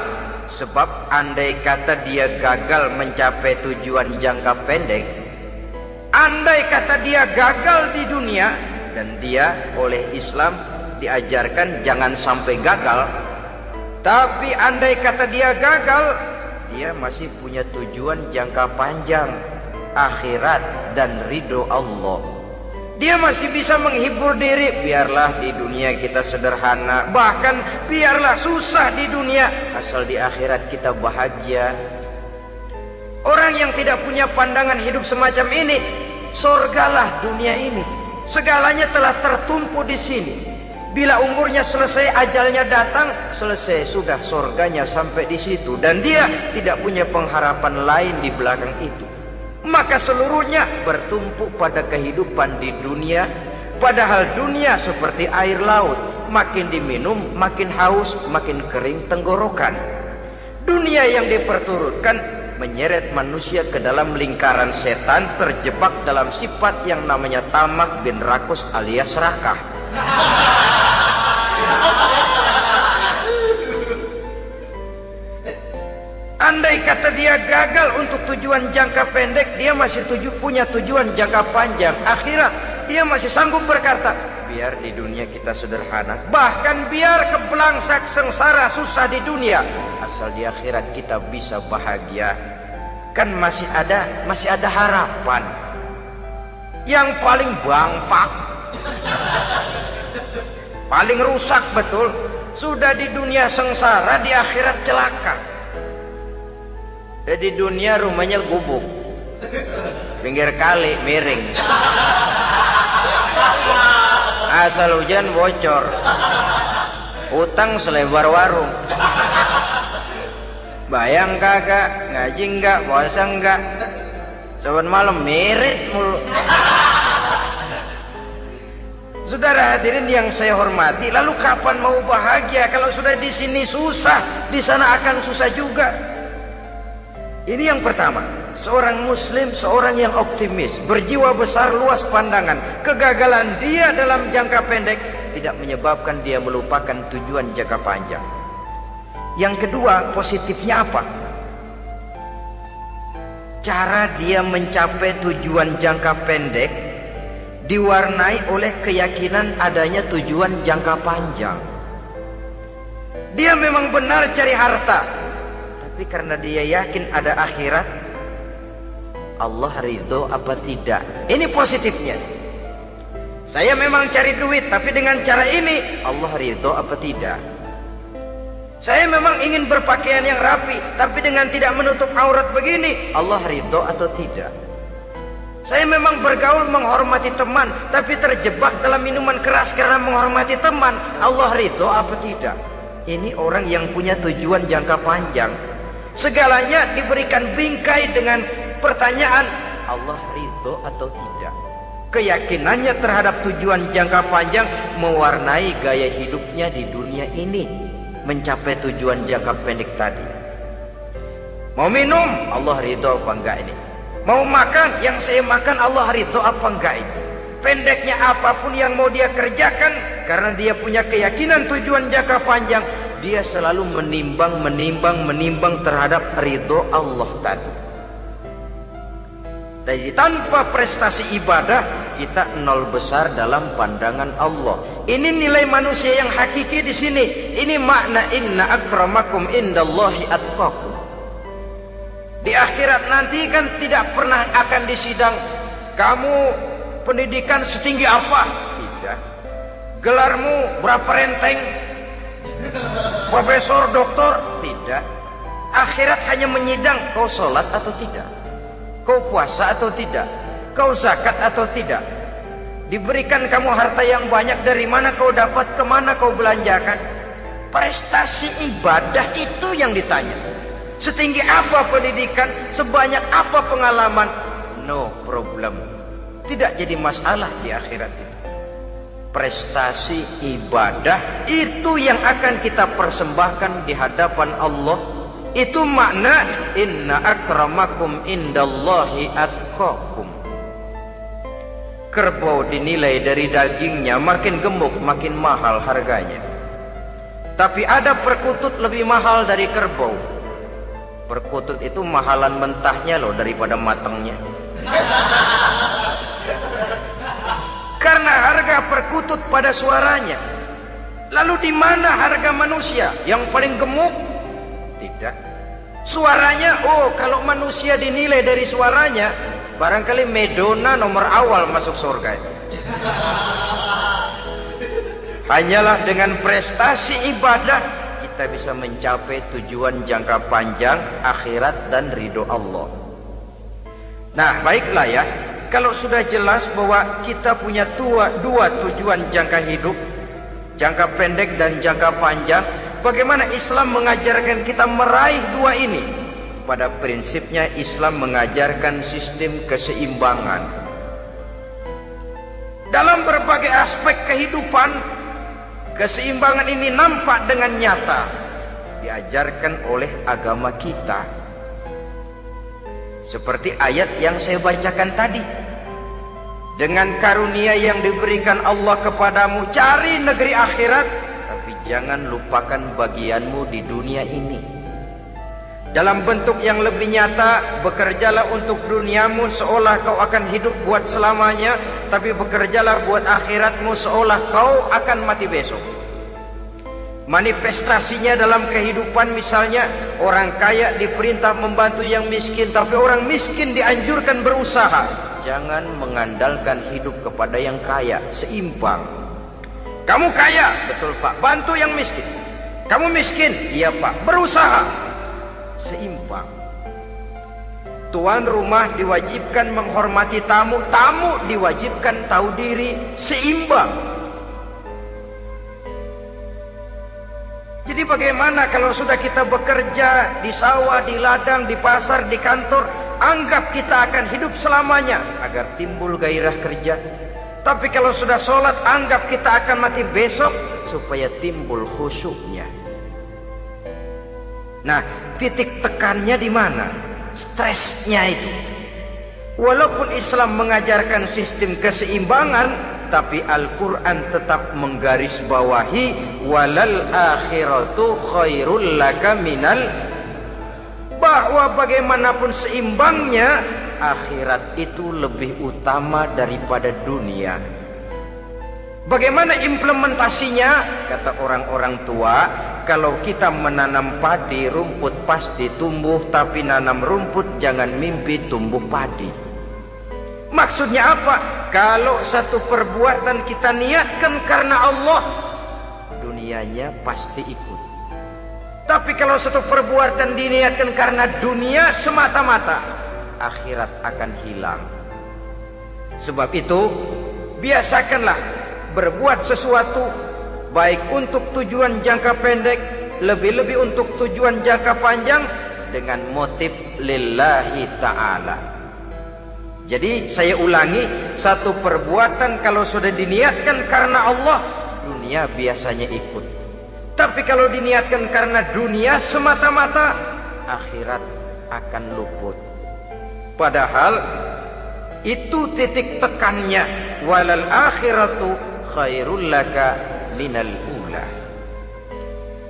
Sebab andai kata dia gagal mencapai tujuan jangka pendek, andai kata dia gagal di dunia, dan dia oleh Islam diajarkan jangan sampai gagal, tapi andai kata dia gagal, dia masih punya tujuan jangka panjang, akhirat dan ridho Allah. Dia masih bisa menghibur diri, biarlah di dunia kita sederhana, bahkan biarlah susah di dunia, asal di akhirat kita bahagia. Orang yang tidak punya pandangan hidup semacam ini, surgalah dunia ini. Segalanya telah tertumpu di sini. Bila umurnya selesai, ajalnya datang, selesai sudah, surganya sampai di situ, dan dia tidak punya pengharapan lain di belakang itu. Maka seluruhnya bertumpu pada kehidupan di dunia. Padahal dunia seperti air laut, makin diminum makin haus, makin kering tenggorokan. Dunia yang diperturutkan menyeret manusia ke dalam lingkaran setan, terjebak dalam sifat yang namanya tamak bin rakus alias serakah. Andai kata dia gagal untuk tujuan jangka pendek, dia masih punya tujuan jangka panjang, akhirat. Dia masih sanggup berkata, biar di dunia kita sederhana, bahkan biar kebelangsak sengsara susah di dunia, asal di akhirat kita bisa bahagia. Kan masih ada harapan. Yang paling bangpak, paling rusak betul, sudah di dunia sengsara, di akhirat celaka. Di dunia rumahnya gubuk, pinggir kali miring, asal hujan bocor, utang selebar warung. Bayang kagak, ngaji enggak, puasa enggak, saban malam merit mulu. Saudara hadirin yang saya hormati, lalu kapan mau bahagia kalau sudah di sini susah, di sana akan susah juga. Ini yang pertama, seorang muslim, seorang yang optimis, berjiwa besar, luas pandangan. Kegagalan dia dalam jangka pendek tidak menyebabkan dia melupakan tujuan jangka panjang. Yang kedua, positifnya apa? Cara dia mencapai tujuan jangka pendek diwarnai oleh keyakinan adanya tujuan jangka panjang. Dia memang benar cari harta, tapi karena dia yakin ada akhirat, Allah ridho apa tidak. Ini positifnya. Saya memang cari duit, tapi dengan cara ini Allah ridho apa tidak. Saya memang ingin berpakaian yang rapi, tapi dengan tidak menutup aurat begini, Allah ridho atau tidak. Saya memang bergaul menghormati teman, tapi terjebak dalam minuman keras karena menghormati teman, Allah ridho apa tidak. Ini orang yang punya tujuan jangka panjang. Segalanya diberikan bingkai dengan pertanyaan, Allah ridho atau tidak. Keyakinannya terhadap tujuan jangka panjang mewarnai gaya hidupnya di dunia ini, mencapai tujuan jangka pendek tadi. Mau minum, Allah ridho apa enggak ini? Mau makan, yang saya makan Allah ridho apa enggak ini? Pendeknya apapun yang mau dia kerjakan, karena dia punya keyakinan tujuan jangka panjang, dia selalu menimbang terhadap ridho Allah tadi. Jadi tanpa prestasi ibadah, kita nol besar dalam pandangan Allah. Ini nilai manusia yang hakiki di sini. Ini makna inna akramakum indallahi atqakum. Di akhirat nanti kan tidak pernah akan disidang, kamu pendidikan setinggi apa? Tidak. Gelarmu berapa renteng? Profesor, doktor? Tidak. Akhirat hanya menyidang kau sholat atau tidak, kau puasa atau tidak, kau zakat atau tidak. Diberikan kamu harta yang banyak, dari mana kau dapat, kemana kau belanjakan. Prestasi ibadah itu yang ditanya. Setinggi apa pendidikan, sebanyak apa pengalaman, no problem, tidak jadi masalah di akhirat itu. Prestasi ibadah itu yang akan kita persembahkan di hadapan Allah. Itu makna inna akramakum indallahi atqakum. Kerbau dinilai dari dagingnya, makin gemuk makin mahal harganya. Tapi ada perkutut lebih mahal dari kerbau. Perkutut itu mahalan mentahnya loh daripada matangnya. Karena harga perkutut pada suaranya. Lalu di mana harga manusia yang paling gemuk? Tidak. Suaranya, oh kalau manusia dinilai dari suaranya, barangkali Madonna nomor awal masuk surga itu. Hanyalah dengan prestasi ibadah kita kita bisa mencapai tujuan jangka panjang akhirat dan ridho Allah. Nah, baiklah ya, kalau sudah jelas bahwa kita punya dua tujuan jangka hidup, jangka pendek dan jangka panjang, bagaimana Islam mengajarkan kita meraih dua ini? Pada prinsipnya Islam mengajarkan sistem keseimbangan. Dalam berbagai aspek kehidupan, keseimbangan ini nampak dengan nyata diajarkan oleh agama kita. Seperti ayat yang saya bacakan tadi. Dengan karunia yang diberikan Allah kepadamu, cari negeri akhirat, tapi jangan lupakan bagianmu di dunia ini. Dalam bentuk yang lebih nyata, bekerjalah untuk duniamu seolah kau akan hidup buat selamanya, tapi bekerjalah buat akhiratmu seolah kau akan mati besok. Manifestasinya dalam kehidupan, misalnya orang kaya diperintah membantu yang miskin, tapi orang miskin dianjurkan berusaha. Jangan mengandalkan hidup kepada yang kaya, seimbang. Kamu kaya, betul Pak, bantu yang miskin. Kamu miskin, iya Pak, berusaha, seimbang. Tuan rumah diwajibkan menghormati tamu, tamu diwajibkan tahu diri, seimbang. Jadi bagaimana kalau sudah kita bekerja di sawah, di ladang, di pasar, di kantor, anggap kita akan hidup selamanya agar timbul gairah kerja. Tapi kalau sudah sholat, anggap kita akan mati besok supaya timbul khusyuknya. Nah, titik tekannya di mana? Stresnya itu. Walaupun Islam mengajarkan sistem keseimbangan, tapi Al-Quran tetap menggarisbawahi walal akhiratu khairul laka minal, bahwa bagaimanapun seimbangnya, akhirat itu lebih utama daripada dunia. Bagaimana implementasinya? Kata orang-orang tua, kalau kita menanam padi, rumput pasti tumbuh, tapi nanam rumput jangan mimpi tumbuh padi. Maksudnya apa? Kalau satu perbuatan kita niatkan karena Allah, dunianya pasti ikut. Tapi kalau satu perbuatan diniatkan karena dunia semata-mata, akhirat akan hilang. Sebab itu, biasakanlah berbuat sesuatu, baik untuk tujuan jangka pendek, lebih-lebih untuk tujuan jangka panjang, dengan motif lillahi ta'ala. Jadi saya ulangi, satu perbuatan kalau sudah diniatkan karena Allah, dunia biasanya ikut. Tapi kalau diniatkan karena dunia semata-mata, akhirat akan luput. Padahal itu titik tekannya, walal akhiratu khairul laka minal ula.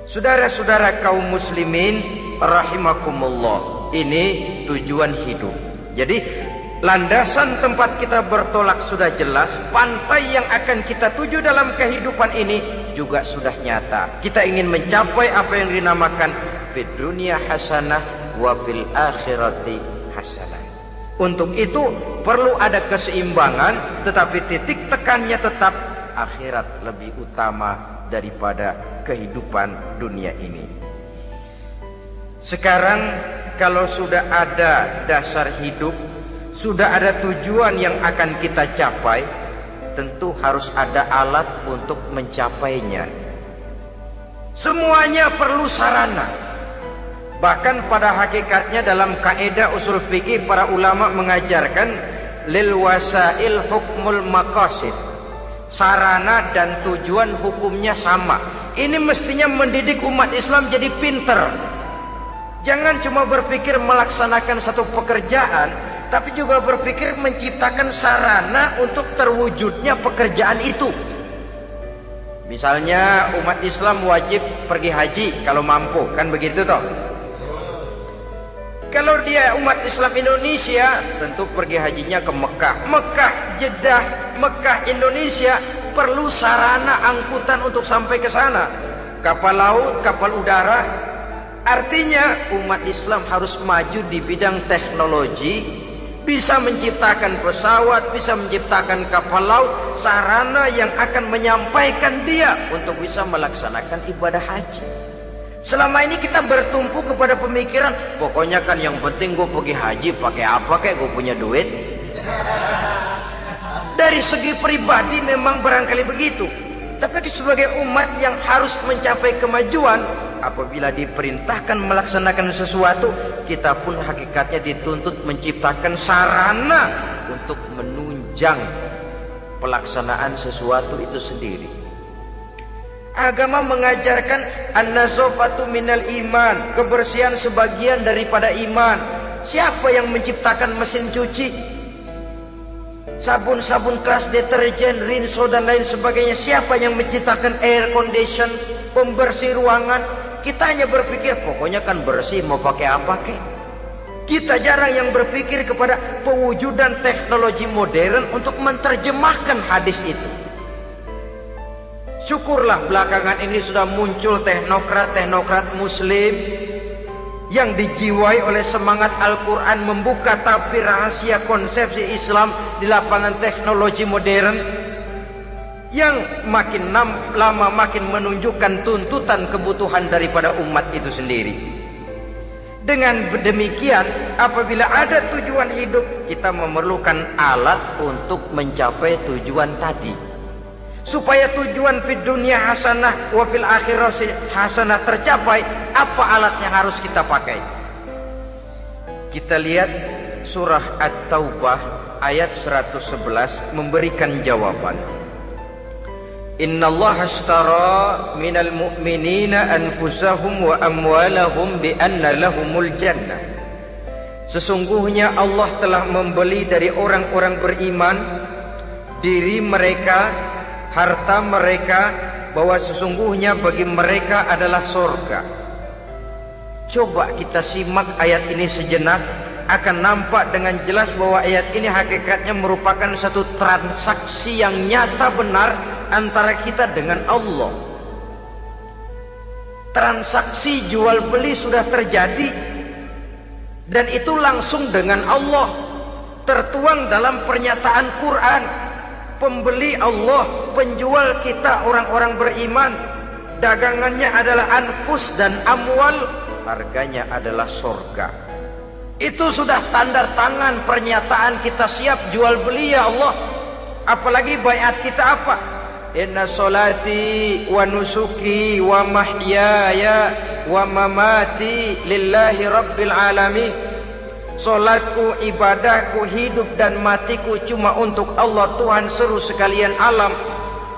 Saudara-saudara kaum muslimin rahimakumullah, ini tujuan hidup. Jadi landasan tempat kita bertolak sudah jelas, pantai yang akan kita tuju dalam kehidupan ini juga sudah nyata. Kita ingin mencapai apa yang dinamakan fid dunya hasanah wa fil akhirati hasanah. Untuk itu perlu ada keseimbangan, tetapi titik tekannya tetap akhirat lebih utama daripada kehidupan dunia ini. Sekarang kalau sudah ada dasar hidup, sudah ada tujuan yang akan kita capai, tentu harus ada alat untuk mencapainya. Semuanya perlu sarana. Bahkan pada hakikatnya dalam kaidah usul fikih para ulama mengajarkan lil wasail hukmul maqasid. Sarana dan tujuan hukumnya sama. Ini mestinya mendidik umat Islam jadi pinter. Jangan cuma berpikir melaksanakan satu pekerjaan, tapi juga berpikir menciptakan sarana untuk terwujudnya pekerjaan itu. Misalnya umat Islam wajib pergi haji kalau mampu, kan begitu toh? Kalau dia umat Islam Indonesia, tentu pergi hajinya ke Mekah. Mekah, Jeddah, Mekah, Indonesia, perlu sarana angkutan untuk sampai ke sana. Kapal laut, kapal udara. Artinya umat Islam harus maju di bidang teknologi, bisa menciptakan pesawat, bisa menciptakan kapal laut, sarana yang akan menyampaikan dia untuk bisa melaksanakan ibadah haji. Selama ini kita bertumpu kepada pemikiran, pokoknya kan yang penting gue pergi haji pakai apa kayak gue punya duit. Dari segi pribadi memang barangkali begitu. Tapi sebagai umat yang harus mencapai kemajuan, apabila diperintahkan melaksanakan sesuatu, kita pun hakikatnya dituntut menciptakan sarana untuk menunjang pelaksanaan sesuatu itu sendiri. Agama mengajarkan an-nazafatu minal iman, kebersihan sebagian daripada iman. Siapa yang menciptakan mesin cuci, sabun-sabun keras, deterjen, rinso dan lain sebagainya? Siapa yang menciptakan air condition, pembersih ruangan? Kita hanya berpikir pokoknya kan bersih, mau pakai apa kek. Kita jarang yang berpikir kepada pewujudan teknologi modern untuk menerjemahkan hadis itu. Syukurlah belakangan ini sudah muncul teknokrat-teknokrat muslim yang dijiwai oleh semangat Al-Quran, membuka tabir rahasia konsepsi Islam di lapangan teknologi modern, yang makin lama makin menunjukkan tuntutan kebutuhan daripada umat itu sendiri. Dengan demikian, apabila ada tujuan hidup, kita memerlukan alat untuk mencapai tujuan tadi. Supaya tujuan fid dunya hasanah wa fil akhirati hasanah tercapai, apa alat yang harus kita pakai? Kita lihat surah At-Taubah ayat 111 memberikan jawaban. Innallaha ashtara minal mu'minina anfusahum wa amwalahum bi anna lahumul jannah. Sesungguhnya Allah telah membeli dari orang-orang beriman diri mereka, harta mereka, bahwa sesungguhnya bagi mereka adalah surga. Coba kita simak ayat ini sejenak, akan nampak dengan jelas bahwa ayat ini hakikatnya merupakan satu transaksi yang nyata benar antara kita dengan Allah. Transaksi jual beli sudah terjadi, dan itu langsung dengan Allah, tertuang dalam pernyataan Quran. Pembeli Allah, penjual kita orang-orang beriman. Dagangannya adalah anfus dan amwal, harganya adalah surga. Itu sudah tanda tangan pernyataan kita siap jual beli ya Allah. Apalagi baiat kita apa? Inna solati wa nusuki wa mahyaya wa mamati lillahi rabbil alamin. Solatku, ibadahku, hidup dan matiku cuma untuk Allah, Tuhan seluruh sekalian alam.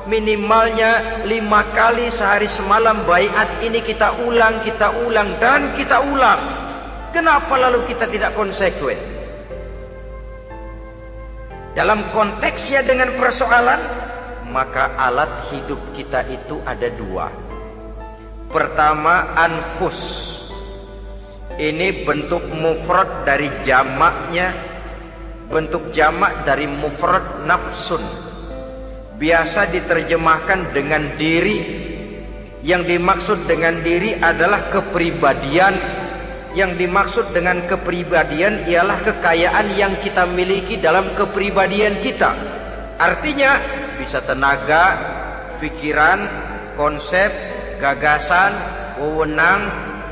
Minimalnya 5 kali sehari semalam baiat ini kita ulang dan kita ulang. Kenapa lalu kita tidak konsekuen? Dalam konteksnya dengan persoalan, maka alat hidup kita itu ada 2. Pertama, anfus. Ini bentuk mufrad dari jamaknya, bentuk jamak dari mufrad nafsun. Biasa diterjemahkan dengan diri. Yang dimaksud dengan diri adalah kepribadian. Yang dimaksud dengan kepribadian ialah kekayaan yang kita miliki dalam kepribadian kita. Artinya bisa tenaga, pikiran, konsep, gagasan, wewenang,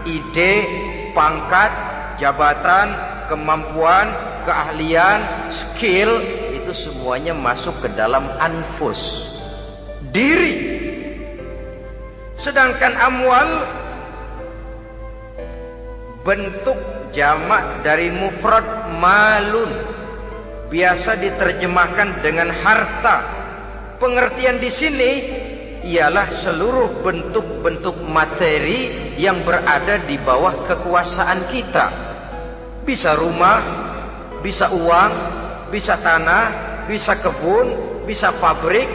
ide, pangkat, jabatan, kemampuan, keahlian, skill, itu semuanya masuk ke dalam anfus, diri. Sedangkan amwal bentuk jamak dari mufrad malun, biasa diterjemahkan dengan harta. Pengertian di sini ialah seluruh bentuk-bentuk materi yang berada di bawah kekuasaan kita. Bisa rumah, bisa uang, bisa tanah, bisa kebun, bisa pabrik,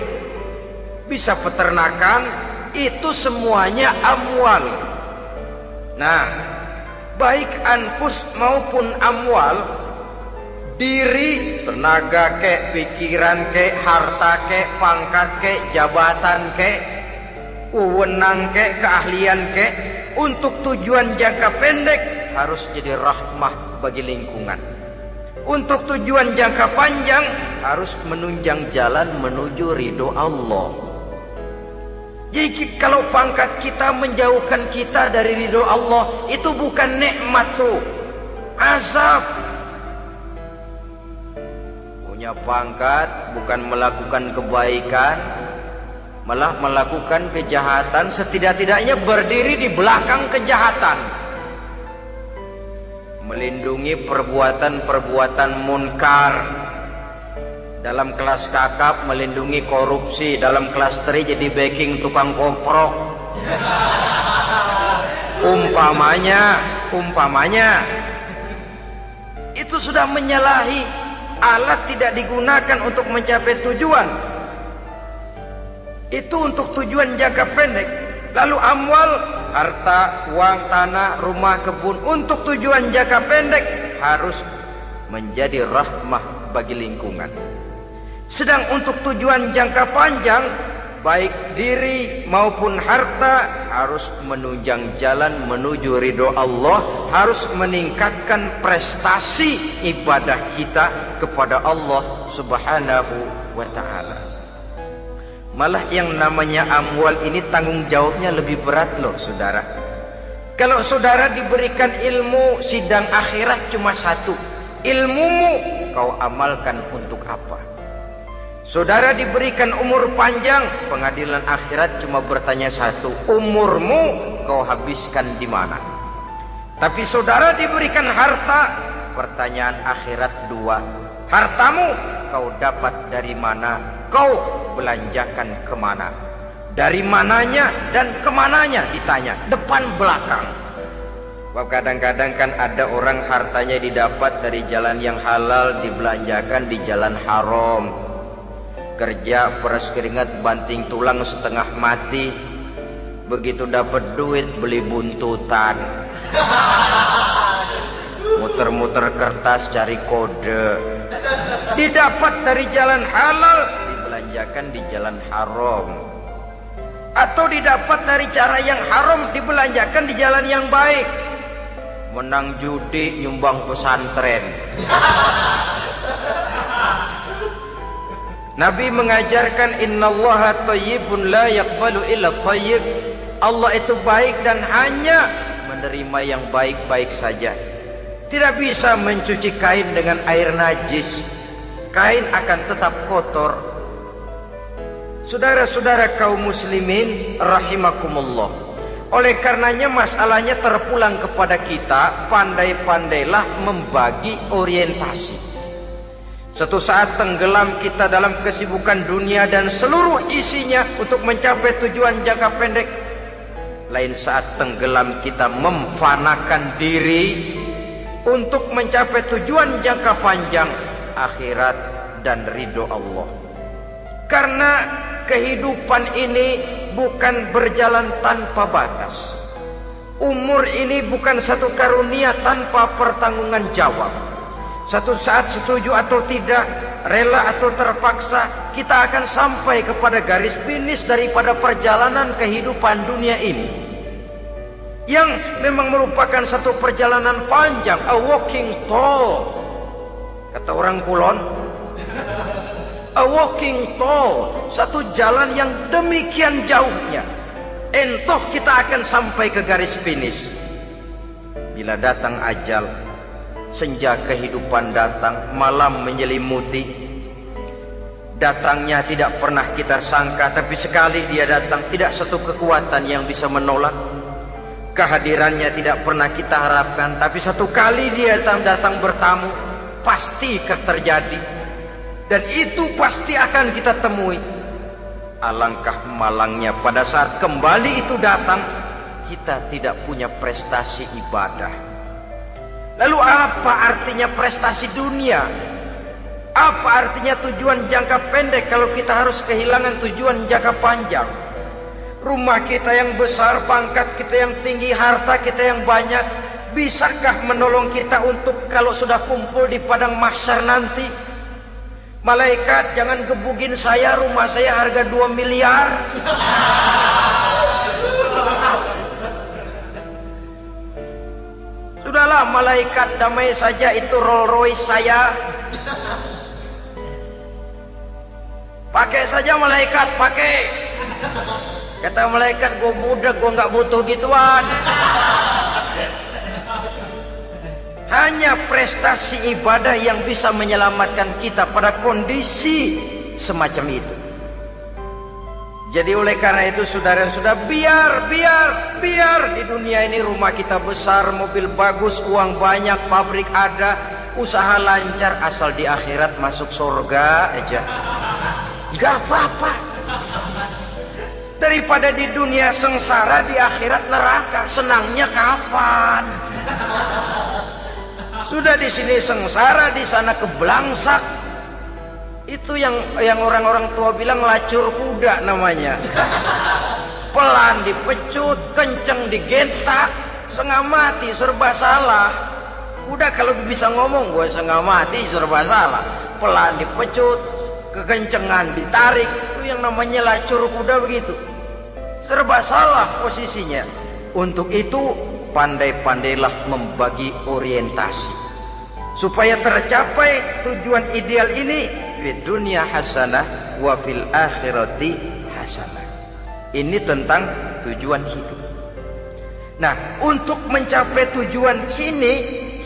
bisa peternakan. Itu semuanya amwal. Nah, baik anfus maupun amwal, diri, tenaga kek, pikiran kek, harta kek, pangkat kek, jabatan kek, wewenang kek, keahlian kek, untuk tujuan jangka pendek harus jadi rahmah bagi lingkungan. Untuk tujuan jangka panjang harus menunjang jalan menuju ridho Allah. Jadi kalau pangkat kita menjauhkan kita dari ridho Allah, itu bukan nikmat tuh, azab. Punya pangkat bukan melakukan kebaikan, malah melakukan kejahatan, setidak-tidaknya berdiri di belakang kejahatan, melindungi perbuatan-perbuatan munkar. Dalam kelas kakap melindungi korupsi, dalam kelas tri jadi backing tukang koprok. Umpamanya itu sudah menyalahi. Alat tidak digunakan untuk mencapai tujuan, itu untuk tujuan jangka pendek. Lalu amwal, harta, uang, tanah, rumah, kebun, untuk tujuan jangka pendek harus menjadi rahmah bagi lingkungan. Sedang untuk tujuan jangka panjang, baik diri maupun harta harus menunjang jalan menuju ridho Allah, harus meningkatkan prestasi ibadah kita kepada Allah Subhanahu wa ta'ala. Malah yang namanya amwal ini tanggung jawabnya lebih berat loh saudara. Kalau saudara diberikan ilmu, sidang akhirat cuma satu, ilmumu kau amalkan untuk apa? Saudara diberikan umur panjang, pengadilan akhirat cuma bertanya satu, umurmu kau habiskan di mana? Tapi saudara diberikan harta, pertanyaan akhirat dua, hartamu kau dapat dari mana? Kau belanjakan kemana? Dari mananya dan kemananya ditanya, depan belakang. Kadang-kadang kan ada orang hartanya didapat dari jalan yang halal, dibelanjakan di jalan haram. Kerja peras keringat banting tulang setengah mati, begitu dapat duit beli buntutan, muter-muter kertas cari kode. Didapat dari jalan halal, dibelanjakan di jalan haram. Atau didapat dari cara yang haram, dibelanjakan di jalan yang baik. Menang judi, nyumbang pesantren. Nabi mengajarkan innallaha thayyibun la yaqbalu illa thayyib. Allah itu baik dan hanya menerima yang baik-baik saja. Tidak bisa mencuci kain dengan air najis. Kain akan tetap kotor. Saudara-saudara kaum muslimin rahimakumullah. Oleh karenanya masalahnya terpulang kepada kita, pandai-pandailah membagi orientasi. Suatu saat tenggelam kita dalam kesibukan dunia dan seluruh isinya untuk mencapai tujuan jangka pendek. Lain saat tenggelam kita memfanakan diri untuk mencapai tujuan jangka panjang, akhirat dan ridho Allah. Karena kehidupan ini bukan berjalan tanpa batas. Umur ini bukan satu karunia tanpa pertanggungan jawab. Satu saat setuju atau tidak, rela atau terpaksa, kita akan sampai kepada garis finish daripada perjalanan kehidupan dunia ini, yang memang merupakan satu perjalanan panjang, a walking tall. Kata orang Kulon, a walking tall, satu jalan yang demikian jauhnya. Entah kita akan sampai ke garis finish. Bila datang ajal, senja kehidupan datang, malam menyelimuti. Datangnya tidak pernah kita sangka, tapi sekali dia datang, tidak satu kekuatan yang bisa menolak. Kehadirannya tidak pernah kita harapkan, tapi satu kali dia datang bertamu, pasti terjadi. Dan itu pasti akan kita temui. Alangkah malangnya pada saat kembali itu datang, kita tidak punya prestasi ibadah. Lalu apa artinya prestasi dunia? Apa artinya tujuan jangka pendek kalau kita harus kehilangan tujuan jangka panjang? Rumah kita yang besar, pangkat kita yang tinggi, harta kita yang banyak, bisakah menolong kita untuk kalau sudah kumpul di padang mahsyar nanti? Malaikat, jangan gebugin saya, rumah saya harga 2 miliar. Sudahlah malaikat, damai saja, itu Rolls Royce saya. Pakai saja malaikat, pakai. Kata malaikat, gue budak, gue nggak butuh gituan. Hanya prestasi ibadah yang bisa menyelamatkan kita pada kondisi semacam itu. Jadi oleh karena itu saudara-saudara, biar di dunia ini rumah kita besar, mobil bagus, uang banyak, pabrik ada, usaha lancar, asal di akhirat masuk surga aja. Gak apa-apa. Daripada di dunia sengsara, di akhirat neraka, senangnya kapan? Sudah di sini sengsara, di sana keblangsak. Itu yang orang-orang tua bilang lacur kuda namanya. Pelan dipecut, kenceng digentak, setengah mati, serba salah. Kuda kalau bisa ngomong, gue setengah mati, serba salah. Pelan dipecut, kekencengan ditarik, itu yang namanya lacur kuda begitu. Serba salah posisinya. Untuk itu pandai-pandailah membagi orientasi supaya tercapai tujuan ideal ini, di dunia hasanah wa fil akhirati hasanah. Ini tentang tujuan hidup. Nah, untuk mencapai tujuan ini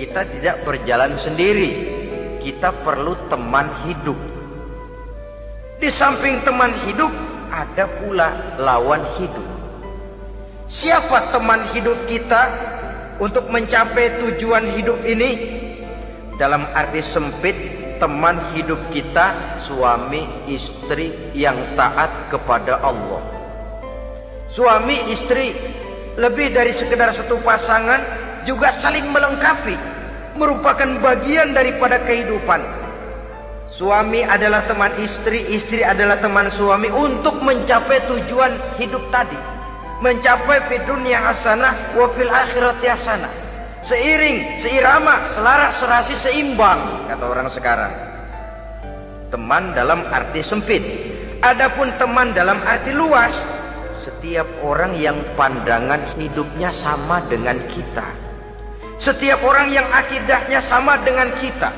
kita tidak berjalan sendiri. Kita perlu teman hidup. Di samping teman hidup ada pula lawan hidup. Siapa teman hidup kita untuk mencapai tujuan hidup ini? Dalam arti sempit, teman hidup kita suami istri yang taat kepada Allah. Suami istri lebih dari sekedar satu pasangan, juga saling melengkapi, merupakan bagian daripada kehidupan. Suami adalah teman istri, istri adalah teman suami untuk mencapai tujuan hidup tadi, mencapai fid dunya hasanah wa fil akhirati hasanah. Seiring, seirama, selaras, serasi, seimbang, kata orang sekarang. Teman dalam arti sempit. Adapun teman dalam arti luas, setiap orang yang pandangan hidupnya sama dengan kita, setiap orang yang akidahnya sama dengan kita,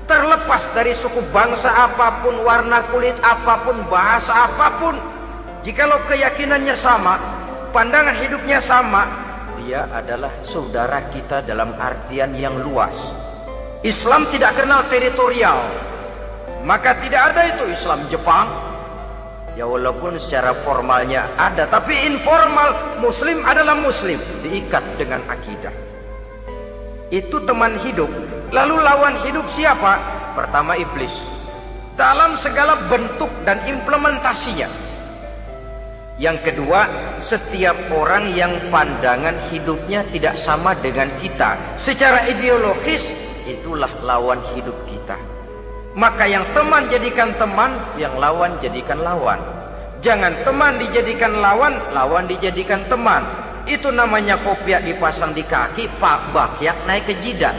terlepas dari suku bangsa apapun, warna kulit apapun, bahasa apapun, jikalau keyakinannya sama, pandangan hidupnya sama, dia adalah saudara kita dalam artian yang luas. Islam tidak kenal teritorial, maka tidak ada itu Islam Jepang. Ya walaupun secara formalnya ada, tapi informal muslim adalah muslim, diikat dengan akidah. Itu teman hidup. Lalu lawan hidup siapa? Pertama iblis, dalam segala bentuk dan implementasinya. Yang kedua, setiap orang yang pandangan hidupnya tidak sama dengan kita secara ideologis, itulah lawan hidup kita. Maka yang teman jadikan teman, yang lawan jadikan lawan. Jangan teman dijadikan lawan, lawan dijadikan teman. Itu namanya kopiah dipasang di kaki, pak bakyak naik ke jidat.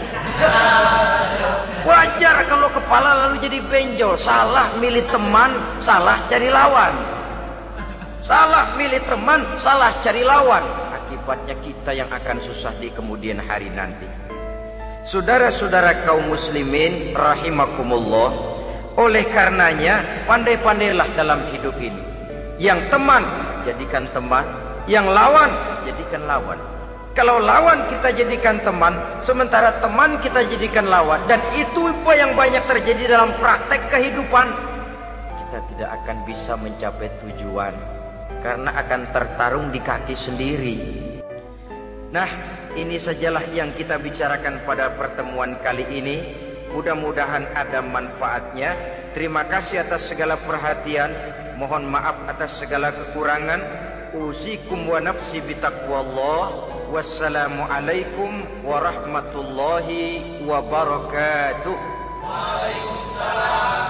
Wajar kalau kepala lalu jadi benjol. Salah milih teman, salah cari lawan. Salah milih teman, salah cari lawan. Akibatnya kita yang akan susah di kemudian hari nanti. Saudara-saudara kaum muslimin rahimakumullah, oleh karenanya pandai-pandailah dalam hidup ini. Yang teman jadikan teman, yang lawan jadikan lawan. Kalau lawan kita jadikan teman, sementara teman kita jadikan lawan, dan itu yang banyak terjadi dalam praktek kehidupan, kita tidak akan bisa mencapai tujuan karena akan tertarung di kaki sendiri. Nah, ini sajalah yang kita bicarakan pada pertemuan kali ini. Mudah-mudahan ada manfaatnya. Terima kasih atas segala perhatian. Mohon maaf atas segala kekurangan. Usikum wa nafsi bitaqwallah. Wassalamualaikum warahmatullahi wabarakatuh. Waalaikumsalam.